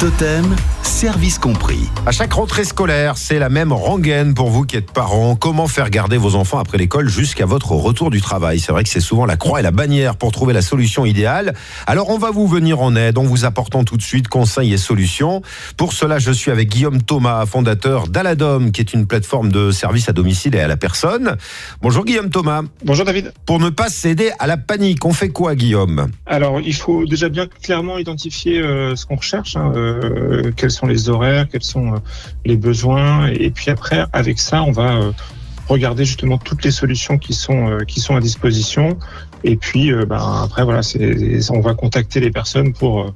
Totem, service compris. À chaque rentrée scolaire, c'est la même rengaine pour vous qui êtes parents. Comment faire garder vos enfants après l'école jusqu'à votre retour du travail? C'est vrai que c'est souvent la croix et la bannière pour trouver la solution idéale. Alors on va vous venir en aide en vous apportant tout de suite conseils et solutions. Pour cela, je suis avec Guillaume Thomas, fondateur d'Aladom, qui est une plateforme de service à domicile et à la personne. Bonjour Guillaume Thomas. Bonjour David. Pour ne pas céder à la panique, on fait quoi Guillaume? Alors il faut déjà bien clairement identifier ce qu'on recherche, quels sont les horaires, quels sont les besoins, et puis après avec ça on va regarder justement toutes les solutions qui sont à disposition, et puis après voilà, on va contacter les personnes pour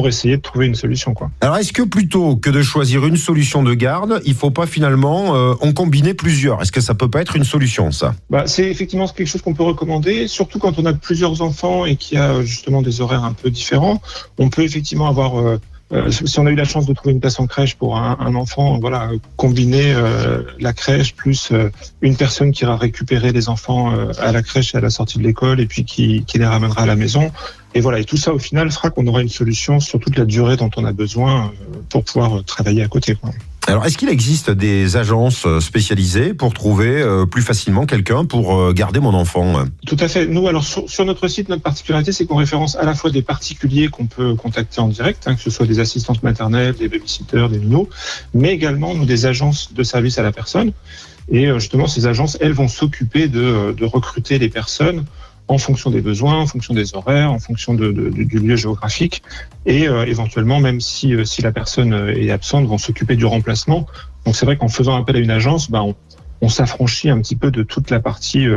essayer de trouver une solution, quoi. Alors, est-ce que plutôt que de choisir une solution de garde, il ne faut pas finalement en combiner plusieurs? Est-ce que ça peut pas être une solution, ça? C'est effectivement quelque chose qu'on peut recommander, surtout quand on a plusieurs enfants et qu'il y a justement des horaires un peu différents. On peut effectivement avoir, si on a eu la chance de trouver une place en crèche pour un enfant, voilà, combiner la crèche plus une personne qui ira récupérer les enfants à la crèche et à la sortie de l'école, et puis qui les ramènera à la maison. Et voilà, et tout ça au final fera qu'on aura une solution sur toute la durée dont on a besoin pour pouvoir travailler à côté, quoi. Alors, est-ce qu'il existe des agences spécialisées pour trouver plus facilement quelqu'un pour garder mon enfant? Tout à fait. Nous, alors sur notre site, notre particularité, c'est qu'on référence à la fois des particuliers qu'on peut contacter en direct, que ce soit des assistantes maternelles, des babysitters, des minots, mais également nous des agences de service à la personne. Et justement, ces agences, elles vont s'occuper de recruter les personnes en fonction des besoins, en fonction des horaires, en fonction du lieu géographique, et éventuellement, même si la personne est absente, vont s'occuper du remplacement. Donc c'est vrai qu'en faisant appel à une agence, on s'affranchit un petit peu de toute la partie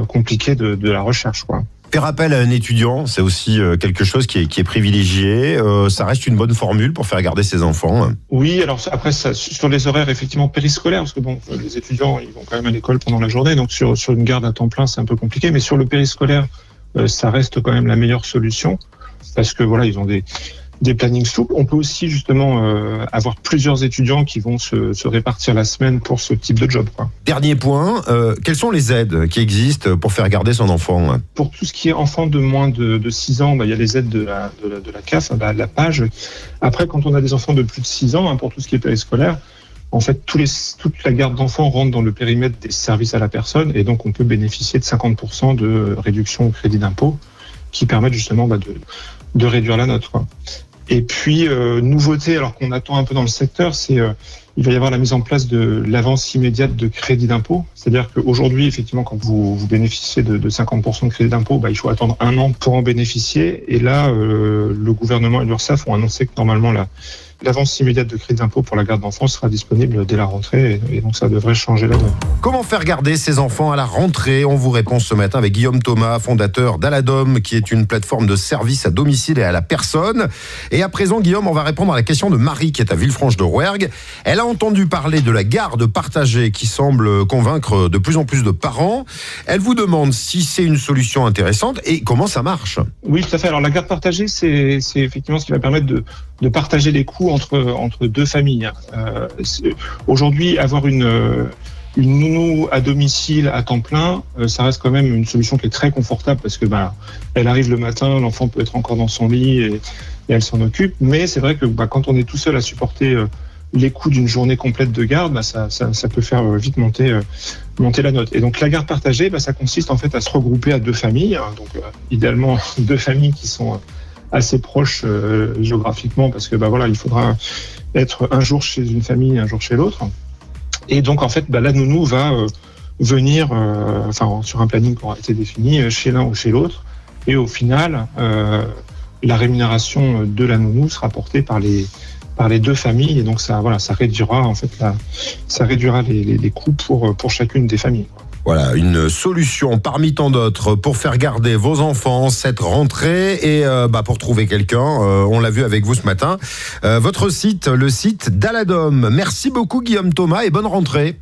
compliquée de la recherche, quoi. Faire appel à un étudiant, c'est aussi quelque chose qui est privilégié. Ça reste une bonne formule pour faire garder ses enfants. Oui, alors après, ça, sur les horaires effectivement périscolaires, parce que les étudiants, ils vont quand même à l'école pendant la journée, donc sur une garde à temps plein, c'est un peu compliqué, mais sur le périscolaire, ça reste quand même la meilleure solution, parce que voilà, ils ont des plannings souples. On peut aussi justement avoir plusieurs étudiants qui vont se répartir la semaine pour ce type de job, quoi. Dernier point, quelles sont les aides qui existent pour faire garder son enfant? Pour tout ce qui est enfant de moins de 6 ans, il y a les aides de la CAF, de la PAGE. Après, quand on a des enfants de plus de 6 ans, pour tout ce qui est périscolaire, en fait, toute la garde d'enfants rentre dans le périmètre des services à la personne, et donc on peut bénéficier de 50% de réduction au crédit d'impôt qui permettent justement de réduire la note, quoi. Et puis, nouveauté, alors qu'on attend un peu dans le secteur, c'est il va y avoir la mise en place de l'avance immédiate de crédit d'impôt. C'est-à-dire qu'aujourd'hui, effectivement, quand vous bénéficiez de 50% de crédit d'impôt, il faut attendre 1 an pour en bénéficier. Et là, le gouvernement et l'URSSAF ont annoncé que normalement, l'avance immédiate de crédit d'impôt pour la garde d'enfants sera disponible dès la rentrée, et donc ça devrait changer la donne. Comment faire garder ses enfants à la rentrée? On vous répond ce matin avec Guillaume Thomas, fondateur d'Aladom, qui est une plateforme de service à domicile et à la personne. Et à présent, Guillaume, on va répondre à la question de Marie, qui est à Villefranche-de-Rouergue. Elle a entendu parler de la garde partagée qui semble convaincre de plus en plus de parents. Elle vous demande si c'est une solution intéressante et comment ça marche. Oui, tout à fait. Alors la garde partagée, c'est effectivement ce qui va permettre de partager les coûts entre deux familles. Aujourd'hui, avoir une nounou à domicile à temps plein, ça reste quand même une solution qui est très confortable, parce que elle arrive le matin, l'enfant peut être encore dans son lit et elle s'en occupe. Mais c'est vrai que quand on est tout seul à supporter les coûts d'une journée complète de garde, ça peut faire vite monter la note. Et donc la garde partagée, ça consiste en fait à se regrouper à deux familles, donc idéalement deux familles qui sont assez proches géographiquement, parce que il faudra être un jour chez une famille, un jour chez l'autre. Et donc en fait, la nounou va venir, sur un planning qui aura été défini, chez l'un ou chez l'autre. Et au final, la rémunération de la nounou sera portée par les deux familles, et donc ça réduira en fait les coûts pour chacune des familles. Voilà, une solution parmi tant d'autres pour faire garder vos enfants cette rentrée, et pour trouver quelqu'un, on l'a vu avec vous ce matin, votre site, le site d'Aladom. Merci beaucoup Guillaume Thomas, et bonne rentrée.